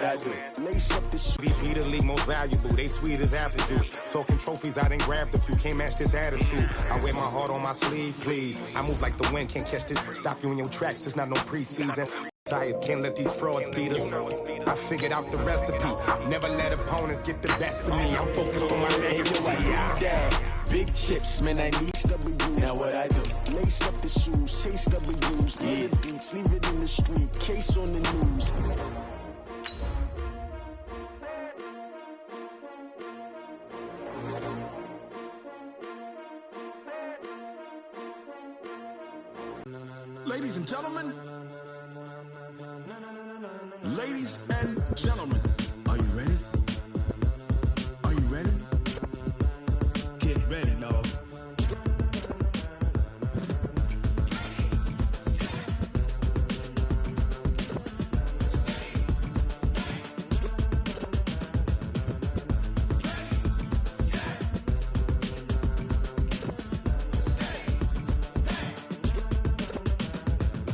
I do. Lace up the shoe. VP the league most valuable, they sweet as apple juice. Talking trophies, I done grabbed a few, can't match this attitude. I wear my heart on my sleeve, please. I move like the wind, can't catch this. Stop you in your tracks, there's not no preseason. Tired, can't let these frauds beat us. I figured out the recipe. Never let opponents get the best of me. I'm focused on my legacy. Big chips, man, I need W. Now what I do? Lace up the shoes, chase W's. Leave the beats, leave it in the street. Case on the news. Ladies and gentlemen, ladies and gentlemen, are you ready? Are you ready? Get ready, dog.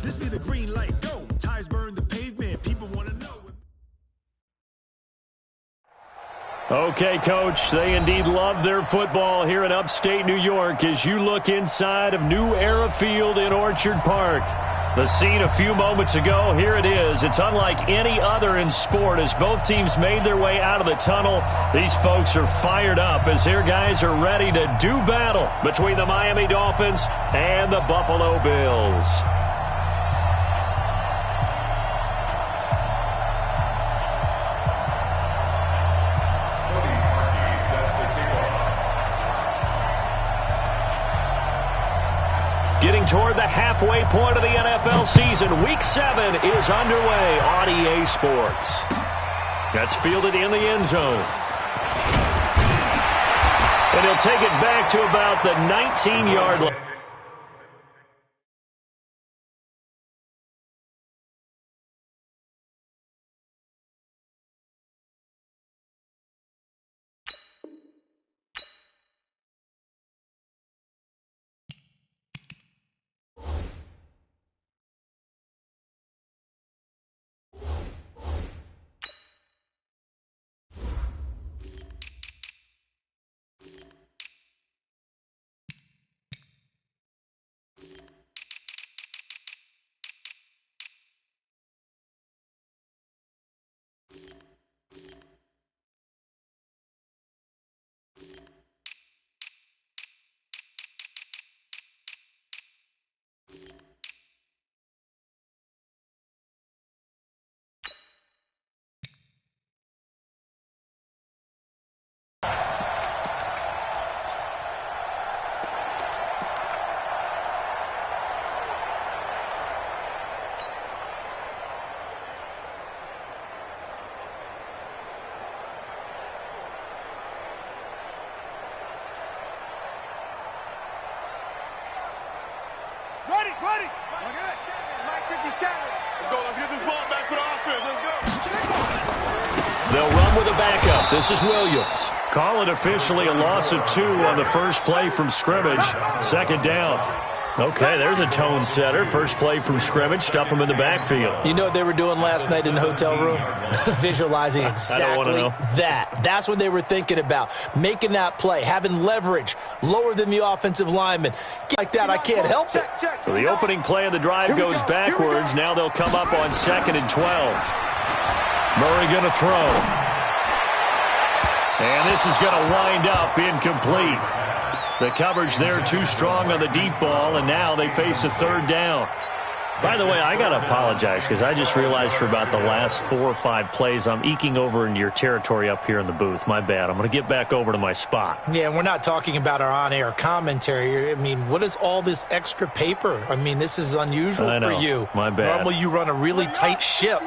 This be the green light, go. Tires burn the pavement, people want to know. Okay, Coach, they indeed love their football here in upstate New York as you look inside of New Era Field in Orchard Park. The scene a few moments ago, here it is. It's unlike any other in sport as both teams made their way out of the tunnel. These folks are fired up as their guys are ready to do battle between the Miami Dolphins and the Buffalo Bills. Getting toward the halfway point of the NFL season, Week 7 is underway on EA Sports. That's fielded in the end zone. And he'll take it back to about the 19-yard line. Ready. Okay. Mike 57. Let's go. Let's get this ball back for the offense. Let's go. They'll run with a backup. This is Williams. Call it officially a loss of 2 on the first play from scrimmage. Second down. Okay, there's a tone setter. First play from scrimmage, stuff them in the backfield. You know what they were doing last night in the hotel room? Visualizing exactly that. That's what they were thinking about. Making that play, having leverage, lower than the offensive lineman. Like that, I can't help it. So the opening play of the drive goes backwards. Now they'll come up on 2nd and 12. Murray going to throw. And this is going to wind up incomplete. The coverage there too strong on the deep ball, and now they face a 3rd down. By the way, I got to apologize because I just realized for about the last 4 or 5 plays I'm eking over into your territory up here in the booth. My bad. I'm going to get back over to my spot. Yeah, we're not talking about our on-air commentary. I mean, what is all this extra paper? I mean, this is unusual for you. My bad. Normally you run a really tight ship.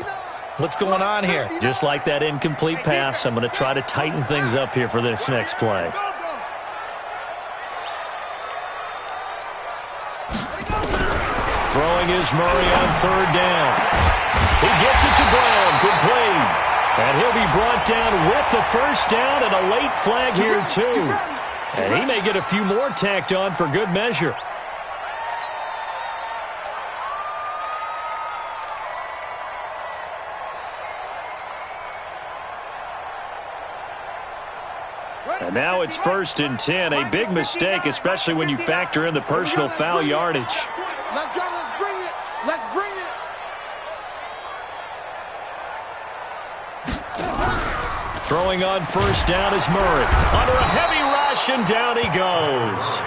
What's going on here? Just like that incomplete pass, I'm going to try to tighten things up here for this next play. Throwing is Murray on 3rd down. He gets it to Brown, complete. And he'll be brought down with the first down and a late flag here too. And he may get a few more tacked on for good measure. And now it's 1st and 10. A big mistake, especially when you factor in the personal foul yardage. Let's go. Let's bring it. Let's bring it. Throwing on 1st down is Murray. Under a heavy rush, and down he goes.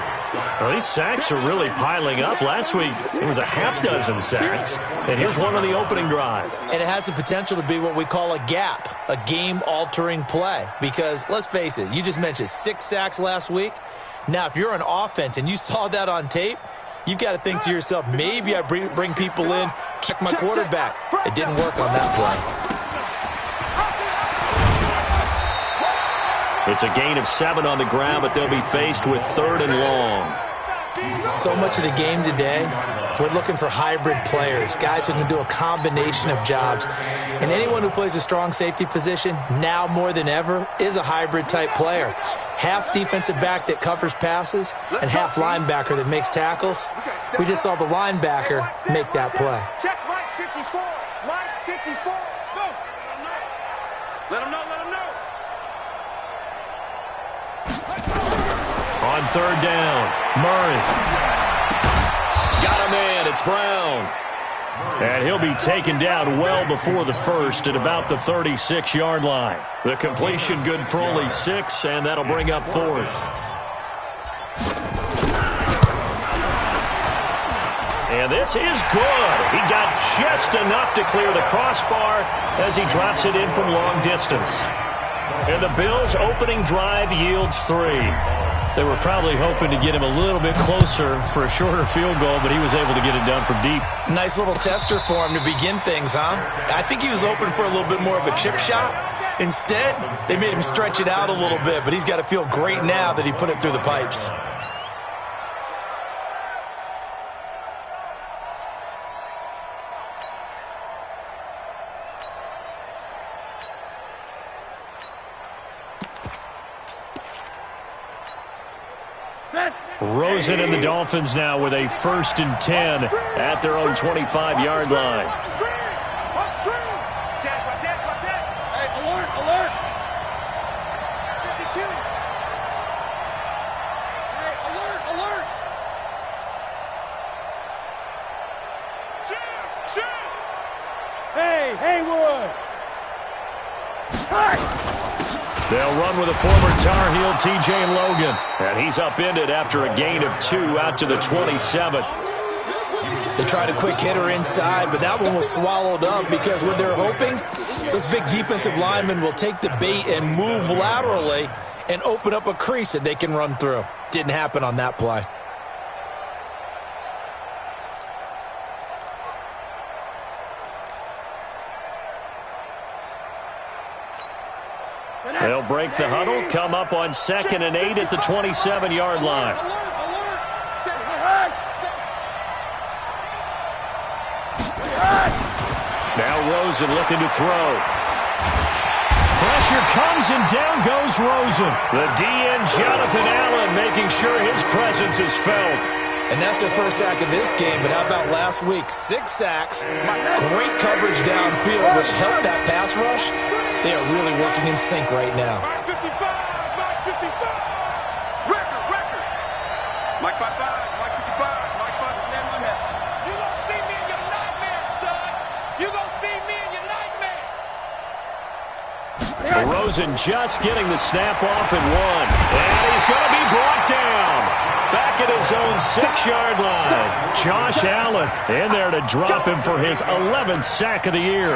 Well, these sacks are really piling up. Last week, it was a half-dozen sacks. And here's one on the opening drive. And it has the potential to be what we call a gap, a game-altering play. Because, let's face it, you just mentioned 6 sacks last week. Now, if you're an offense and you saw that on tape, you've got to think to yourself, maybe I bring people in, check my quarterback. It didn't work on that play. It's a gain of 7 on the ground, but they'll be faced with 3rd and long. So much of the game today, we're looking for hybrid players, guys who can do a combination of jobs. And anyone who plays a strong safety position, now more than ever, is a hybrid-type player. Half defensive back that covers passes and half linebacker that makes tackles. We just saw the linebacker make that play. Check Mike 54. Mike 54. Go. Let him know. Let him know. On 3rd down, Murray. Got him in. It's Brown. And he'll be taken down well before the 1st at about the 36-yard line. The completion good for only 6, and that'll bring up 4th. And this is good. He got just enough to clear the crossbar as he drops it in from long distance. And the Bills' opening drive yields 3. They were probably hoping to get him a little bit closer for a shorter field goal, but he was able to get it done from deep. Nice little tester for him to begin things, huh? I think he was hoping for a little bit more of a chip shot. Instead, they made him stretch it out a little bit, but he's got to feel great now that he put it through the pipes. Rosen and the Dolphins now with a 1st and 10 at their own 25-yard line. Hey, alert, alert. 52. Hey, alert, alert. Shoot. Hey, Haywood. They'll run with a former Tar Heel, T.J. Logan. And he's upended after a gain of 2 out to the 27th. They tried a quick hitter inside, but that one was swallowed up because what they're hoping, those big defensive linemen will take the bait and move laterally and open up a crease that they can run through. Didn't happen on that play. They'll break the huddle, come up on 2nd and 8 at the 27-yard line. Now Rosen looking to throw. Pressure comes and down goes Rosen. The DN Jonathan Allen making sure his presence is felt. And that's their first sack of this game, but how about last week? 6 sacks, great coverage downfield, which helped that pass rush. They are really working in sync right now. Mike 55. Record. Mike 55. Mike 55. Mike 55. You gonna see me in your nightmares, son. You gonna see me in your nightmares. Rosen just getting the snap off and 1. And he's going to be brought down. Back at his own 6-yard line. Josh Allen in there to drop him for his 11th sack of the year.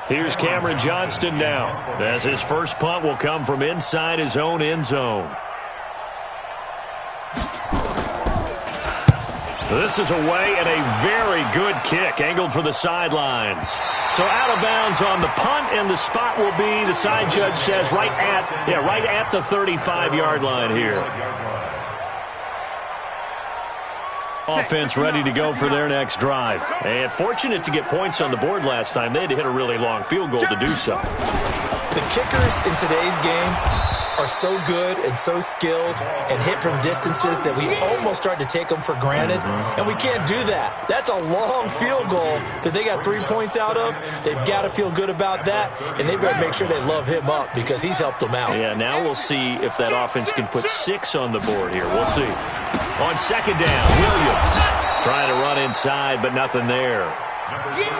Here's Cameron Johnston now, as his first punt will come from inside his own end zone. This is away and a very good kick, angled for the sidelines. So out of bounds on the punt, and the spot will be, the side judge says, right at the 35-yard line here. Offense ready to go for their next drive. And fortunate to get points on the board last time. They had to hit a really long field goal to do so. The kickers in today's game are so good and so skilled and hit from distances that we almost start to take them for granted, and we can't do that. That's a long field goal that they got 3 points out of. They've got to feel good about that, and they better make sure they love him up because he's helped them out. Yeah, now we'll see if that offense can put 6 on the board here. We'll see. On second down, Williams trying to run inside, but nothing there.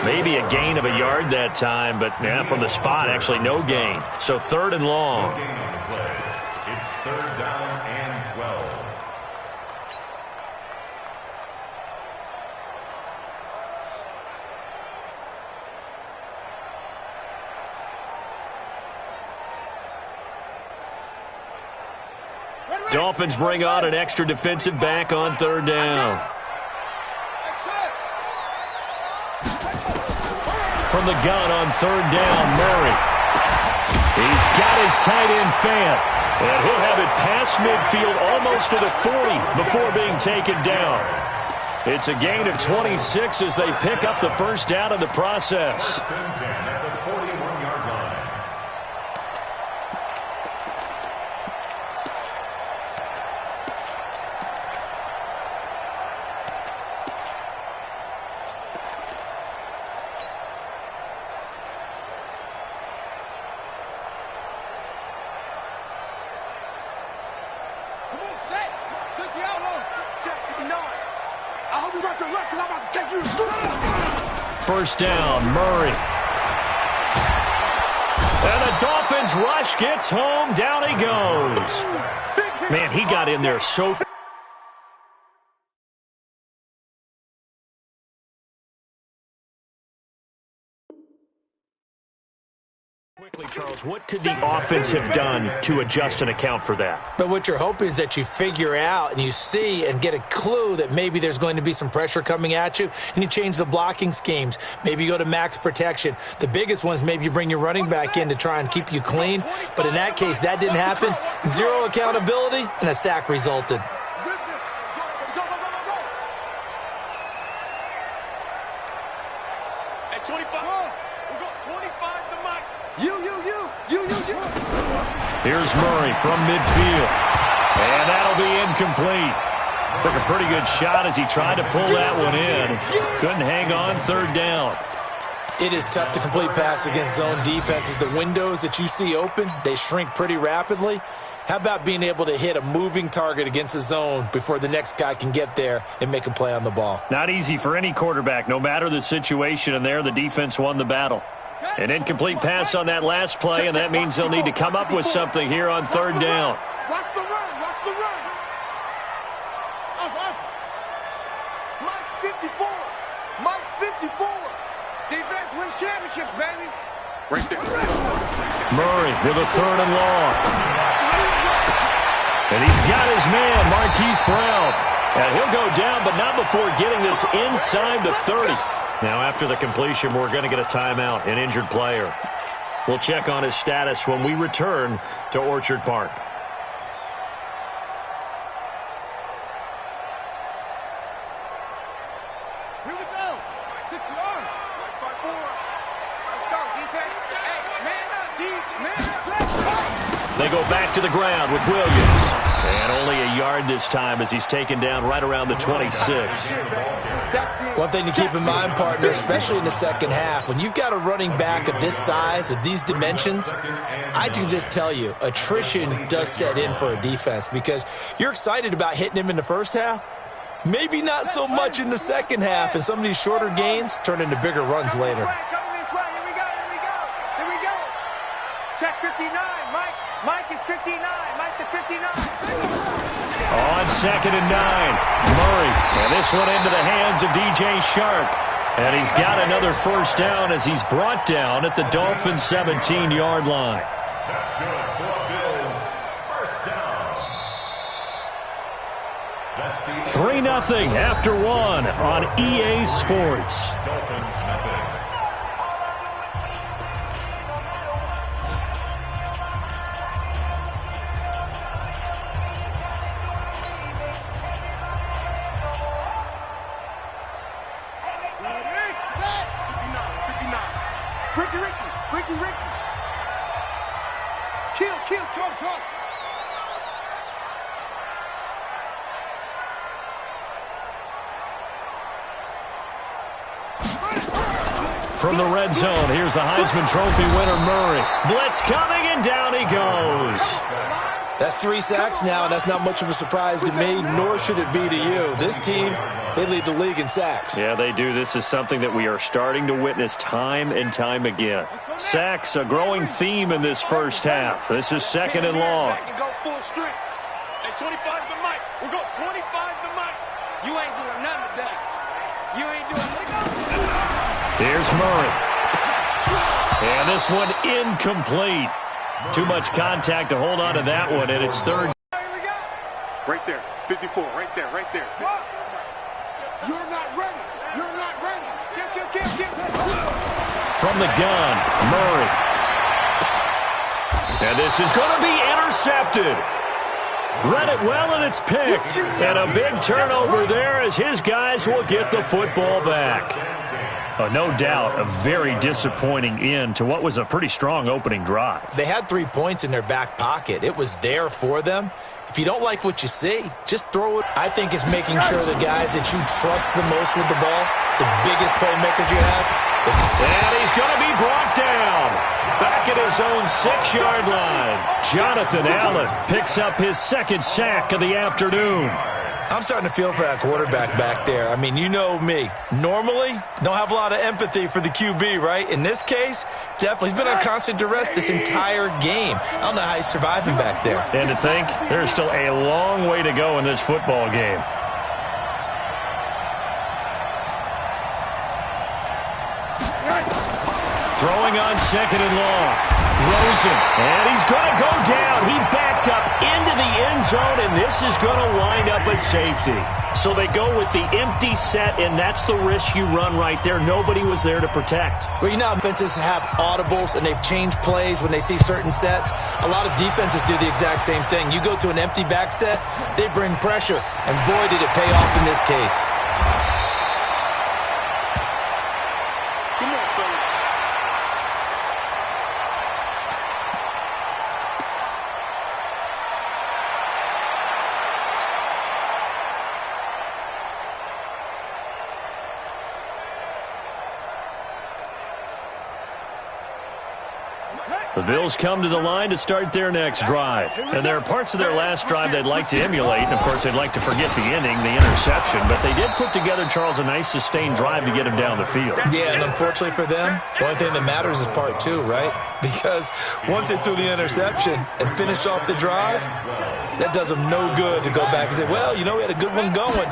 Maybe a gain of a yard that time, but from the spot, actually no gain. So 3rd and long. It's 3rd down and 12. Dolphins bring on an extra defensive back on 3rd down. From the gun on 3rd down, Murray. He's got his tight end Fant, and he'll have it past midfield almost to the 40 before being taken down. It's a gain of 26 as they pick up the first down in the process. First down, Murray. And the Dolphins rush gets home. Down he goes. Man, he got in there so quickly, Charles. What could the offense have done to adjust and account for that? But what you're hoping is that you figure out and you see and get a clue that maybe there's going to be some pressure coming at you, and you change the blocking schemes. Maybe you go to max protection. The biggest one is maybe you bring your running back in to try and keep you clean. But in that case, that didn't happen. 0 accountability, and a sack resulted. At 25. We got 25 to Mike. You. Here's Murray from midfield. And that'll be incomplete. Took a pretty good shot as he tried to pull that one in. Couldn't hang on 3rd down. It is tough to complete passes against zone defenses. The windows that you see open, they shrink pretty rapidly. How about being able to hit a moving target against a zone before the next guy can get there and make a play on the ball? Not easy for any quarterback, no matter the situation, and there the defense won the battle. An incomplete pass on that last play, and that means they'll need to come up with something here on 3rd down. Watch the run. Mike's 54. Defense wins championships, baby. Right there. Murray with a 3rd and long. And he's got his man, Marquise Brown. And he'll go down, but not before getting this inside the 30. Now, after the completion, we're going to get a timeout, an injured player. We'll check on his status when we return to Orchard Park. Here we go. 6 yards. 5-4. Let's go, defense. Hey, man up, They go back to the ground with Williams. And only a yard this time as he's taken down right around the 26. One thing to keep in mind, partner, especially in the second half, when you've got a running back of this size, of these dimensions, I can just tell you, attrition does set in for a defense because you're excited about hitting him in the first half. Maybe not so much in the second half, and some of these shorter gains turn into bigger runs later. Coming this way. Here we go. Check 59. Mike is 59. Mike to 59. On 2nd and 9, Murray. And this one into the hands of DJ Shark. And he's got another first down as he's brought down at the Dolphins' 17-yard line. That's good for Bills. First down. That's the 3-0 after 1 on EA Sports. Dolphins method. Ricky. Kill, Charlie. from the red zone. Here's the Heisman Trophy winner, Murray. Blitz coming, and down he goes. That's 3 sacks now, and that's not much of a surprise to me, nor should it be to you. This team, they lead the league in sacks. Yeah, they do. This is something that we are starting to witness time and time again. Sacks, a growing theme in this first half. This is 2nd and long. Go full strength. Hey, 25 the mic. We're going 25 the mic. You ain't doing nothing today. You ain't doing nothing. Here's Murray. And this one incomplete. Too much contact to hold on to that one, and it's 3rd. Right there. 54. Right there. Right there. You're not ready. You're not ready. From the gun, Murray. And this is going to be intercepted. Read it well, and it's picked. And a big turnover there as his guys will get the football back. Oh, no doubt, a very disappointing end to what was a pretty strong opening drive. They had 3 points in their back pocket. It was there for them. If you don't like what you see, just throw it. I think it's making sure the guys that you trust the most with the ball, the biggest playmakers you have. And he's going to be brought down. Back at his own 6-yard line. Jonathan Allen picks up his 2nd sack of the afternoon. I'm starting to feel for that quarterback back there. I mean, you know me. Normally, don't have a lot of empathy for the QB, right? In this case, definitely. He's been on constant duress this entire game. I don't know how he's surviving back there. And to think, there's still a long way to go in this football game. Throwing on 2nd and long. Rosen, and he's going to go down. He backed up into the end zone, and this is going to wind up a safety. So they go with the empty set, and that's the risk you run right there. Nobody was there to protect. Well, you know, offenses have audibles, and they've changed plays when they see certain sets. A lot of defenses do the exact same thing. You go to an empty back set, they bring pressure, and boy, did it pay off in this case. The Bills come to the line to start their next drive. And there are parts of their last drive they'd like to emulate. And, of course, they'd like to forget the ending, the interception. But they did put together, Charles, a nice sustained drive to get him down the field. Yeah, and unfortunately for them, the only thing that matters is part 2, right? Because once they threw the interception and finished off the drive, that does them no good to go back and say, well, you know, we had a good one going.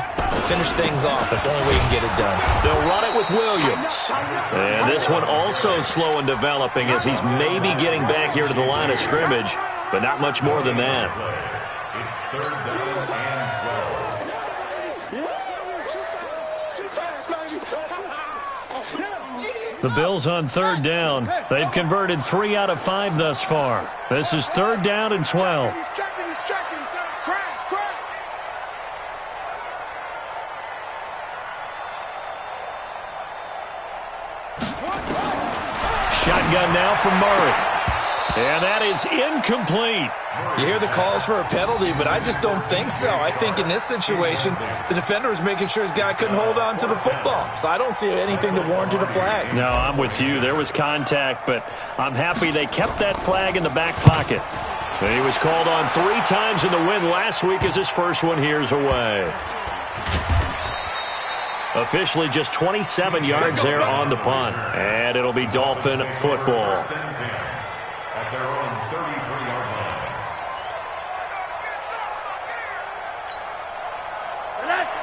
Finish things off. That's the only way you can get it done. They'll run it with Williams. And this one also slow in developing as he's maybe getting back here to the line of scrimmage, but not much more than that. It's 3rd down and 12. The Bills on 3rd down. They've converted 3 out of 5 thus far. This is 3rd down and 12. He's checking. Crash. Shotgun now from Murray. And that is incomplete. You hear the calls for a penalty, but I just don't think so. I think in this situation, the defender was making sure his guy couldn't hold on to the football. So I don't see anything to warrant a flag. No, I'm with you. There was contact, but I'm happy they kept that flag in the back pocket. He was called on 3 times in the win last week as his first one here's away. Officially just 27 yards there on the punt. And it'll be Dolphin football. At their own 33-yard line.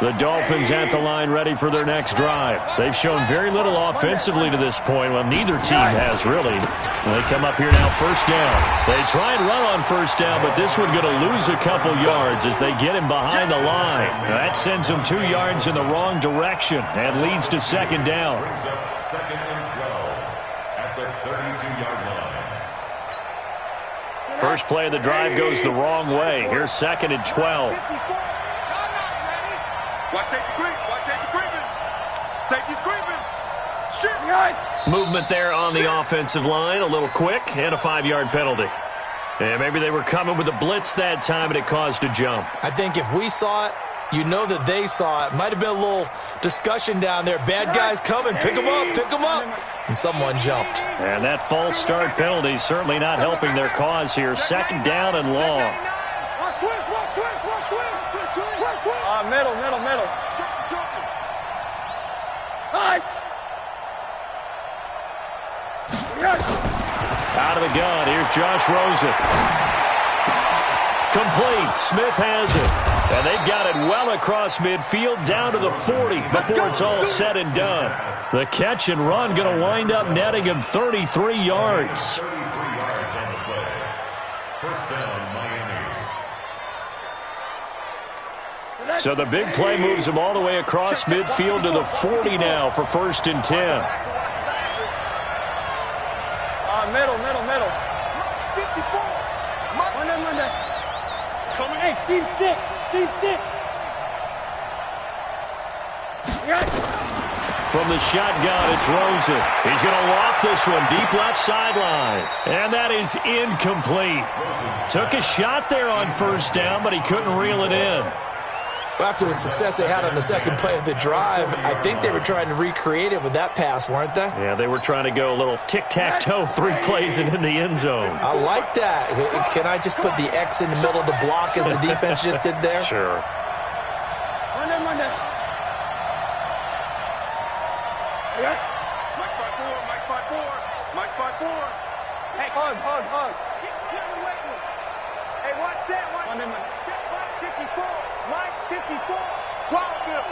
The Dolphins at the line ready for their next drive. They've shown very little offensively to this point. Well, neither team has really. They come up here now, 1st down. They try and run on 1st down, but this one going to lose a couple yards as they get him behind the line. That sends them 2 yards in the wrong direction and leads to 2nd down. Brings up 2nd and 12 at the 32-yard line. First play of the drive goes the wrong way. Here's 2nd and 12. Watch safety creeping. Safety's creeping. Shit. Movement there on the offensive line. A little quick and a 5-yard penalty. And maybe they were coming with a blitz that time and it caused a jump. I think if we saw it, You know that they saw it. Might have been a little discussion down there. Bad guys coming. Pick them up. Pick them up. And someone jumped. And that false start penalty certainly not helping their cause here. Second down and long. Middle. Out of the gun, here's Josh Rosen. Complete, Smith has it. And they've got it well across midfield, down to the 40 before it's all said and done. The catch and run going to wind up netting him 33 yards. 33 yards on the play. First down, Miami. So the big play moves him all the way across midfield to the 40 now for 1st and 10. Middle. 54. Monday. Hey, Steve 6. From the shotgun, it's Rosen. He's going to loft this one deep left sideline. And that is incomplete. Took a shot there on 1st down, but he couldn't reel it in. Well, after the success they had on the second play of the drive, I think they were trying to recreate it with that pass, weren't they? Yeah, they were trying to go a little tic-tac-toe, 3 plays and in the end zone. I like that. Can I just put the X in the middle to block as the defense just did there? Sure. Monday. Mike 5-4. Hey, Hug. Get in the way with. Hey, watch that one. Check Mike 54. Mike 54. Wild Bill.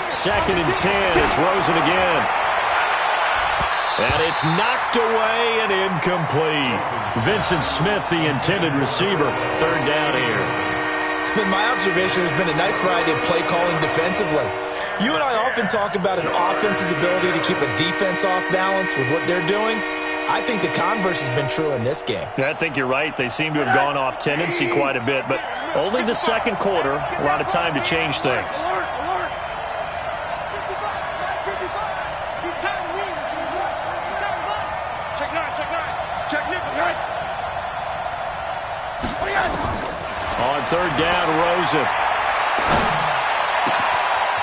2nd and 10. It's Rosen again. And it's knocked away and incomplete. Vincent Smith, the intended receiver. 3rd down here. It's been my observation there's been a nice variety of play calling defensively. You and I often talk about an offense's ability to keep a defense off balance with what they're doing. I think the converse has been true in this game. I think you're right. They seem to have gone off tendency quite a bit, but only the second quarter, a lot of time to change things. Alert. Check nickel. On 3rd down, Rosen.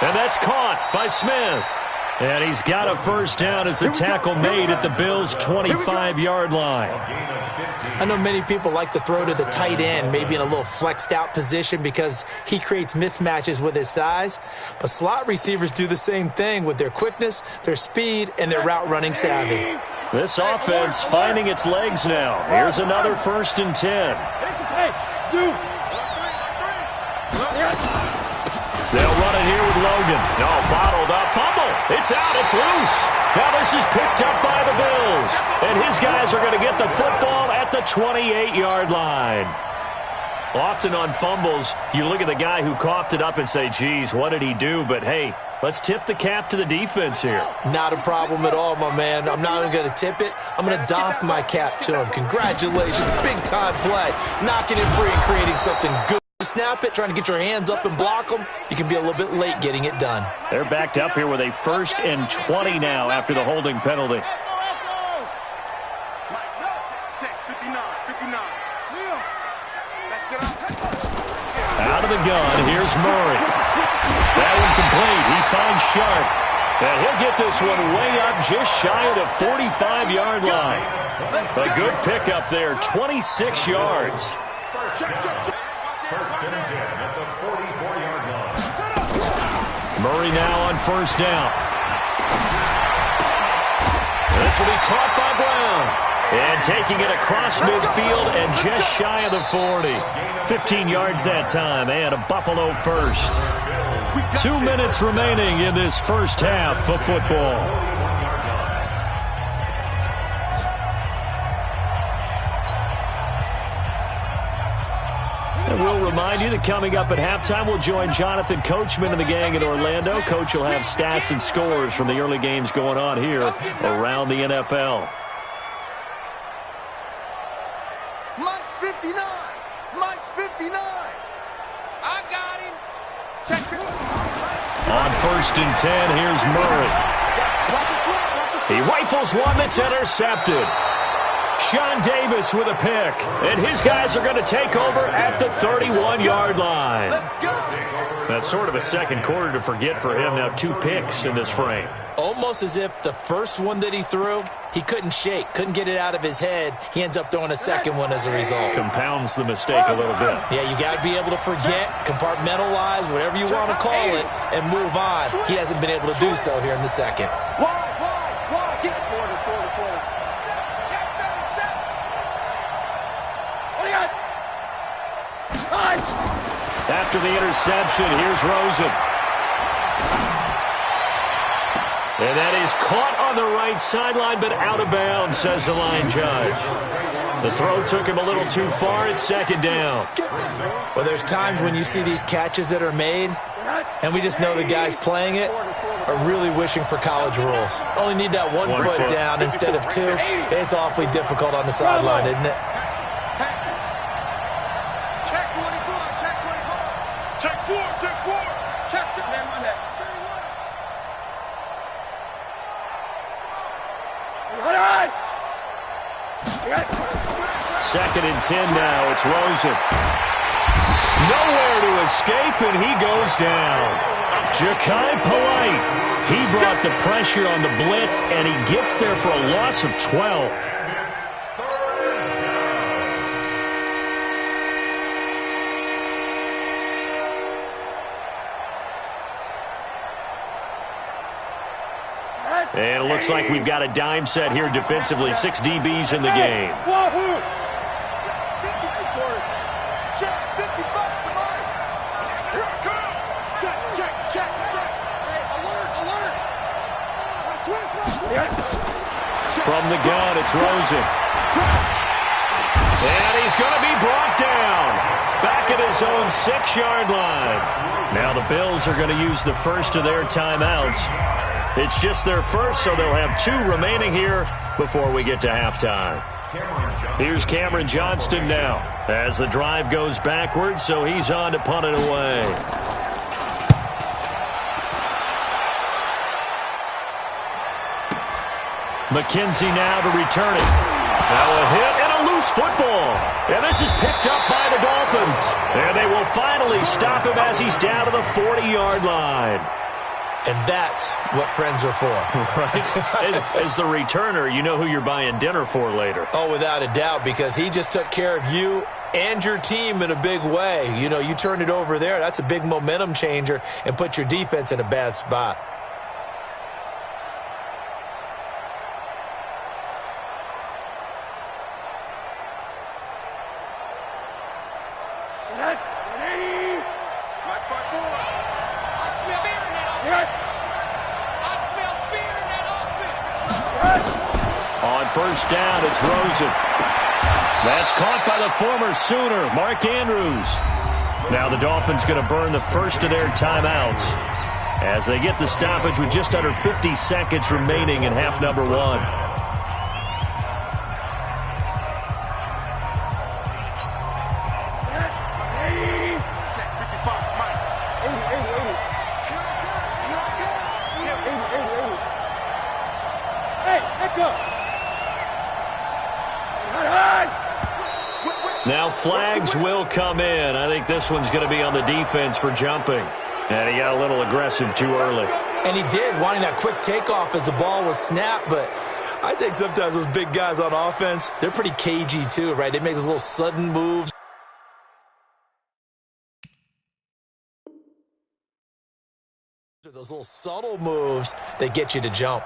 And that's caught by Smith. And he's got a 1st down as the tackle made at the Bills' 25-yard line. I know many people like to throw to the tight end, maybe in a little flexed out position because he creates mismatches with his size. But slot receivers do the same thing with their quickness, their speed, and their route running savvy. This offense finding its legs now. Here's another 1st and 10. They'll run it here with Logan. No, bottled up. Fumble. It's out. It's loose. Now this is picked up by the Bills. And his guys are going to get the football at the 28-yard line. Often on fumbles, you look at the guy who coughed it up and say, geez, what did he do? But, hey, let's tip the cap to the defense here. Not a problem at all, my man. I'm not even going to tip it. I'm going to doff my cap to him. Congratulations. Big-time play. Knocking it free and creating something good. Snap it, trying to get your hands up and block them. You can be a little bit late getting it done. They're backed up here with a 1st and 20 now after the holding penalty. Out of the gun, here's Murray. That one complete. He finds Sharp. And he'll get this one way up just shy of the 45-yard line. A good pickup there, 26 yards. 1st and 10 at the 44-yard line. Murray now on 1st down. This will be caught by Brown. And taking it across midfield and just shy of the 40. 15 yards that time and a Buffalo 1st. 2 minutes remaining in this 1st half of football. And we'll remind you that coming up at halftime, we'll join Jonathan Coachman and the gang in Orlando. Coach will have stats and scores from the early games going on here around the NFL. Mike's 59. Mike's 59. I got him. Check 59. On 1st and 10, here's Murray. He rifles one that's intercepted. Sean Davis with a pick. And his guys are going to take over at the 31-yard line. That's sort of a second quarter to forget for him. Now 2 picks in this frame. Almost as if the first one that he threw, he couldn't shake, couldn't get it out of his head. He ends up throwing a second one as a result. Compounds the mistake a little bit. Yeah, you got to be able to forget, compartmentalize, whatever you want to call it, and move on. He hasn't been able to do so here in the second. Wide, get quarter. Check 37. What do you got? After the interception, here's Rosen. And that is caught on the right sideline, but out of bounds, says the line judge. The throw took him a little too far. It's second down. Well, there's times when you see these catches that are made, and we just know the guys playing it are really wishing for college rules. Only need that one foot down instead of 2. It's awfully difficult on the sideline, isn't it? Check 24. Check 4. Check 31. Second and 10 now. It's Rosen. Nowhere to escape, and he goes down. Ja'Kai Polite. He brought the pressure on the blitz, and he gets there for a loss of 12. And it looks like we've got a dime set here defensively. 6 DBs in the game. From the gun, it's Rosen. And he's going to be brought down. Back at his own 6-yard line. Now the Bills are going to use the first of their timeouts. It's just their first, so they'll have 2 remaining here before we get to halftime. Here's Cameron Johnston now as the drive goes backwards, so he's on to punt it away. McKenzie now to return it. Now a hit and a loose football. And this is picked up by the Dolphins. And they will finally stop him as he's down to the 40-yard line. And that's what friends are for. Right? As the returner, you know who you're buying dinner for later. Oh, without a doubt, because he just took care of you and your team in a big way. You know, you turned it over there. That's a big momentum changer and put your defense in a bad spot. First down, it's Rosen. That's caught by the former Sooner, Mark Andrews. Now the Dolphins going to burn the first of their timeouts as they get the stoppage with just under 50 seconds remaining in half number 1. Now flags will come in. I think this one's going to be on the defense for jumping. And he got a little aggressive too early. And he did, wanting that quick takeoff as the ball was snapped. But I think sometimes those big guys on offense, they're pretty cagey too, right? They make those little sudden moves. Those little subtle moves that get you to jump.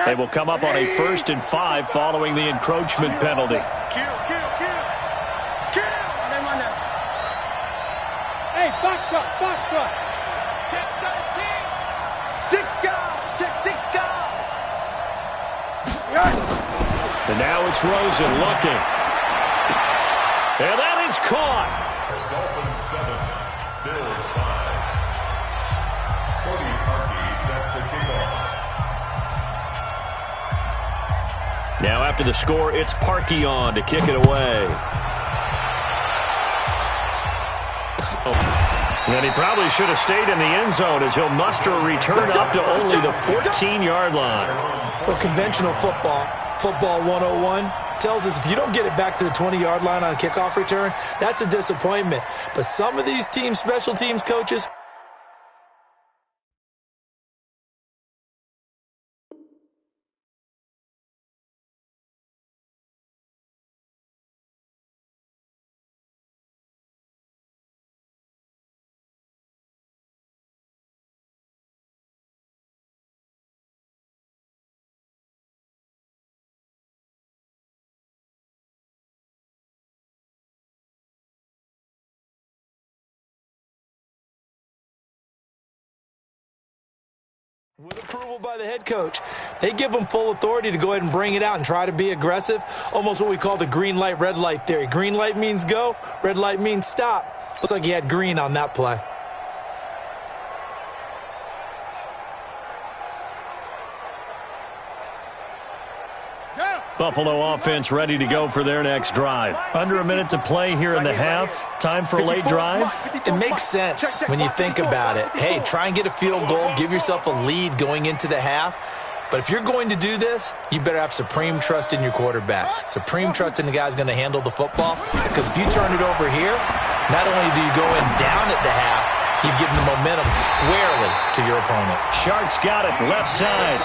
They will come up on a 1st and 5 following the encroachment penalty. Kill. Hey, Foxtrot. Check 13. 6 guard. Check 6 guard. And now it's Rosen looking. And that is caught. Dolphins 7, Bills 5. Cody Parkey set to kick off. Now after the score, it's Parkey on to kick it away. And he probably should have stayed in the end zone as he'll muster a return up to only the 14-yard line. Well, conventional football 101, tells us if you don't get it back to the 20-yard line on a kickoff return, that's a disappointment. But some of these teams, special teams coaches, with approval by the head coach, they give them full authority to go ahead and bring it out and try to be aggressive, almost what we call the green light, red light theory. Green light means go, red light means stop. Looks like he had green on that play. Buffalo offense ready to go for their next drive. Under a minute to play here in the half. Time for a late drive. It makes sense when you think about it. Hey, try and get a field goal. Give yourself a lead going into the half. But if you're going to do this, you better have supreme trust in your quarterback. Supreme trust in the guy who's going to handle the football. Because if you turn it over here, not only do you go in down at the half, you've given the momentum squarely to your opponent. Sharks got it left side.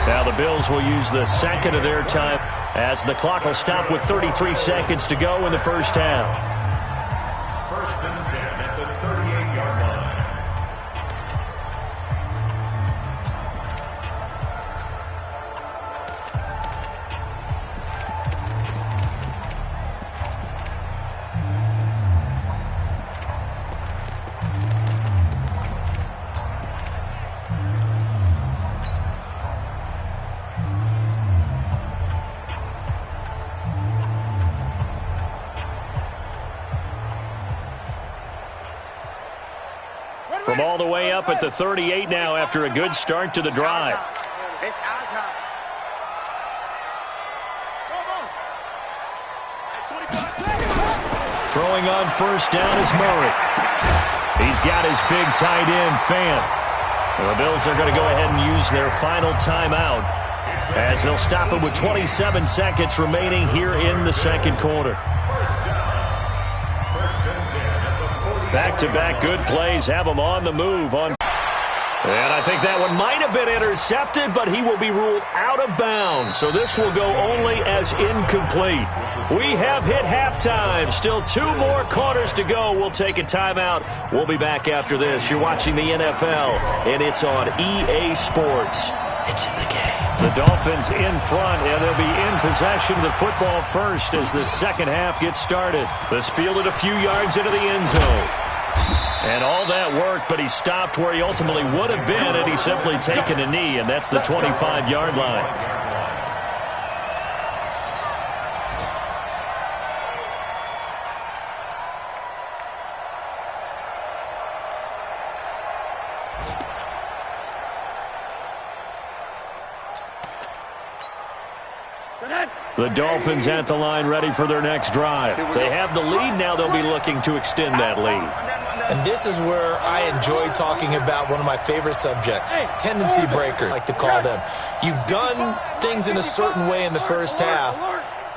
Now the Bills will use the second of their time as the clock will stop with 33 seconds to go in the first half. First and 10 at the 38-yard line. From all the way up at the 38 now after a good start to the drive. It's our time. Throwing on first down is Murray. He's got his big tight end, Fan. The Bills are going to go ahead and use their final timeout as they'll stop it with 27 seconds remaining here in the second quarter. Back-to-back good plays have him on the move. And I think that one might have been intercepted, but he will be ruled out of bounds. So this will go only as incomplete. We have hit halftime. Still 2 more quarters to go. We'll take a timeout. We'll be back after this. You're watching the NFL, and it's on EA Sports. It's in the game. The Dolphins in front, and they'll be in possession of the football first as the second half gets started. This fielded a few yards into the end zone. And all that worked, but he stopped where he ultimately would have been had he simply taken a knee, and that's the 25-yard line. The Dolphins at the line ready for their next drive. They have the lead now. They'll be looking to extend that lead. And this is where I enjoy talking about one of my favorite subjects, tendency breakers, I like to call them. You've done things in a certain way in the first half,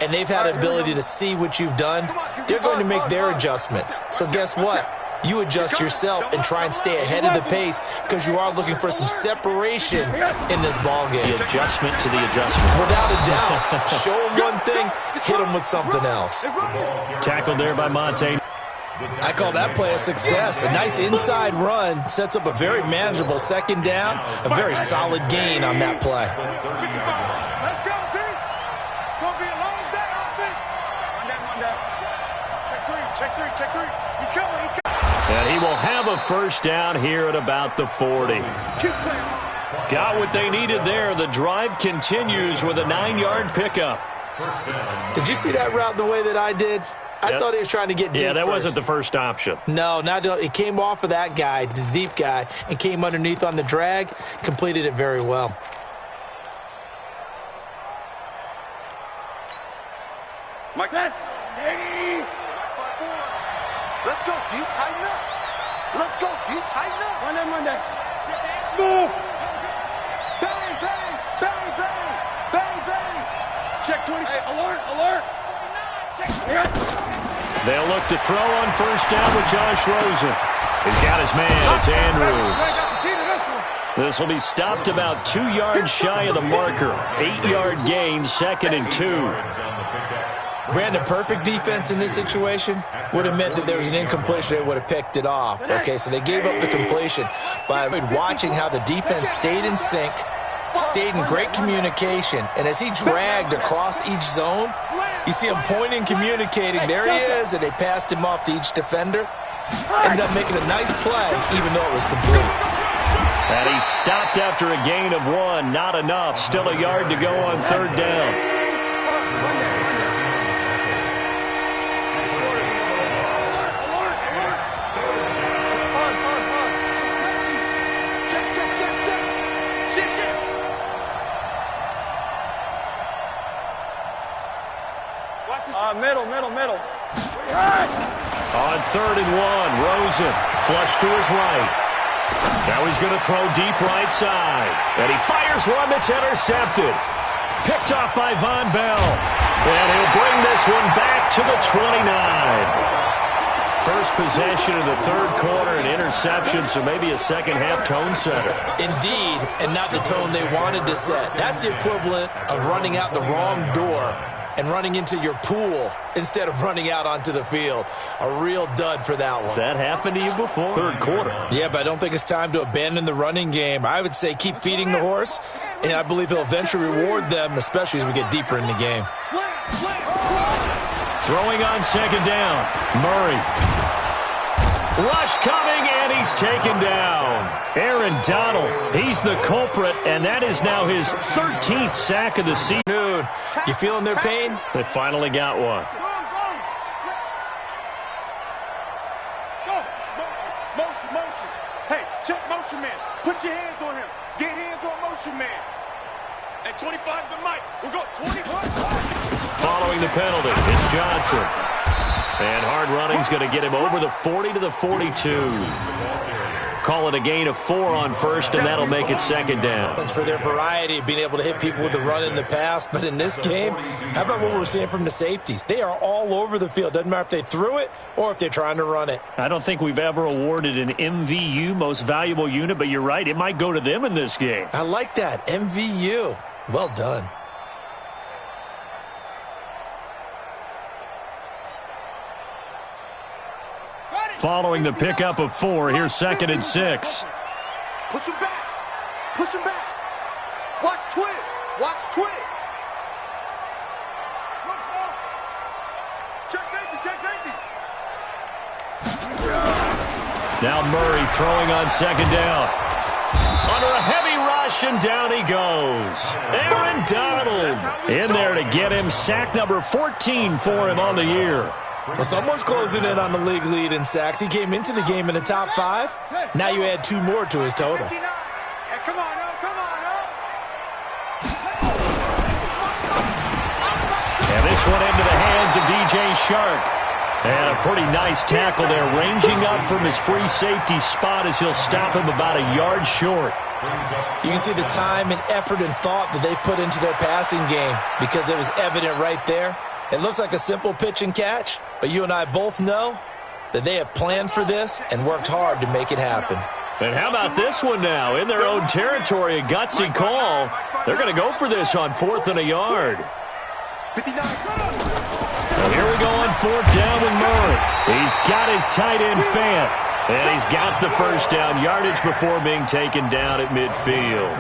and they've had the ability to see what you've done. They're going to make their adjustments. So guess what? You adjust yourself and try and stay ahead of the pace because you are looking for some separation in this ball game. The adjustment to the adjustment. Without a doubt. Show them one thing, hit them with something else. Tackled there by Monte. I call that play a success. A nice inside run sets up a very manageable second down, a very solid gain on that play. Let's go, D. Gonna be a long day offense. One down. Check three. He's coming. And he will have a first down here at about the 40. Got what they needed there. The drive continues with a 9-yard pickup. Did you see that route the way that I did? I thought he was trying to get deep. Yeah, that first. wasn't the first option. No, it came off of that guy, the deep guy, and came underneath on the drag, completed it very well. Mike. Hey. Let's go, dude. Tighten up. Let's go, D. Tighten up. Monday. Smooth. Bang, bang, bang, bang, bang, bang. Check 20. Hey, alert. They'll look to throw on first down with Josh Rosen. He's got his man. It's Andrews. This will be stopped about 2 yards shy of the marker. 8-yard gain, 2nd and 2. Brandon, perfect defense in this situation would have meant that there was an incompletion. They would have picked it off. Okay, so they gave up the completion by watching how the defense stayed in sync, stayed in great communication, and as he dragged across each zone, you see him pointing, communicating. There he is, and they passed him off to each defender. Ended up making a nice play, even though it was complete. And he stopped after a gain of 1. Not enough. Still a yard to go on 3rd down. Middle. On 3rd and 1, Rosen flush to his right. Now he's going to throw deep right side. And he fires one that's intercepted. Picked off by Von Bell. And he'll bring this one back to the 29. First possession of the 3rd quarter, an interception, so maybe a second-half tone setter. Indeed, and not the tone they wanted to set. That's the equivalent of running out the wrong door and running into your pool instead of running out onto the field. A real dud for that one. Has that happened to you before? 3rd quarter. Yeah, but I don't think it's time to abandon the running game. I would say keep feeding the horse, and I believe he'll eventually reward them, especially as we get deeper in the game. Throwing on 2nd down. Murray. Rush coming, and he's taken down. Aaron Donald, he's the culprit, and that is now his 13th sack of the season. You feeling their pain? They finally got one. Go. Motion. Hey, check motion man. Put your hands on him. Get hands on motion man. And 25 to the mic. We'll go 25. Following the penalty, it's Johnson. And hard running's going to get him over the 40 to the 42. Call it a gain of 4 on 1st, and that'll make it 2nd down. For their variety of being able to hit people with the run in the pass, but in this game, how about what we're seeing from the safeties? They are all over the field. Doesn't matter if they threw it or if they're trying to run it. I don't think we've ever awarded an MVU, most valuable unit, but you're right, it might go to them in this game. I like that, MVU. Well done. Following the pickup of 4, here's 2nd and 6. Push him back. Watch twist. Check safety. Now Murray throwing on 2nd down. Under a heavy rush, and down he goes. Aaron Donald in there to get him sack number 14 for him on the year. Well, someone's closing in on the league lead in sacks. He came into the game in the top 5. Now you add 2 more to his total. Hey, come on, And this one into the hands of DJ Shark. And a pretty nice tackle there, ranging up from his free safety spot as he'll stop him about a yard short. You can see the time and effort and thought that they put into their passing game because it was evident right there. It looks like a simple pitch and catch, but you and I both know that they have planned for this and worked hard to make it happen. And how about this one now? In their own territory, a gutsy call. They're going to go for this on 4th and a yard. Well, here we go on 4th down with Murray. He's got his tight end Fant, and he's got the first down yardage before being taken down at midfield.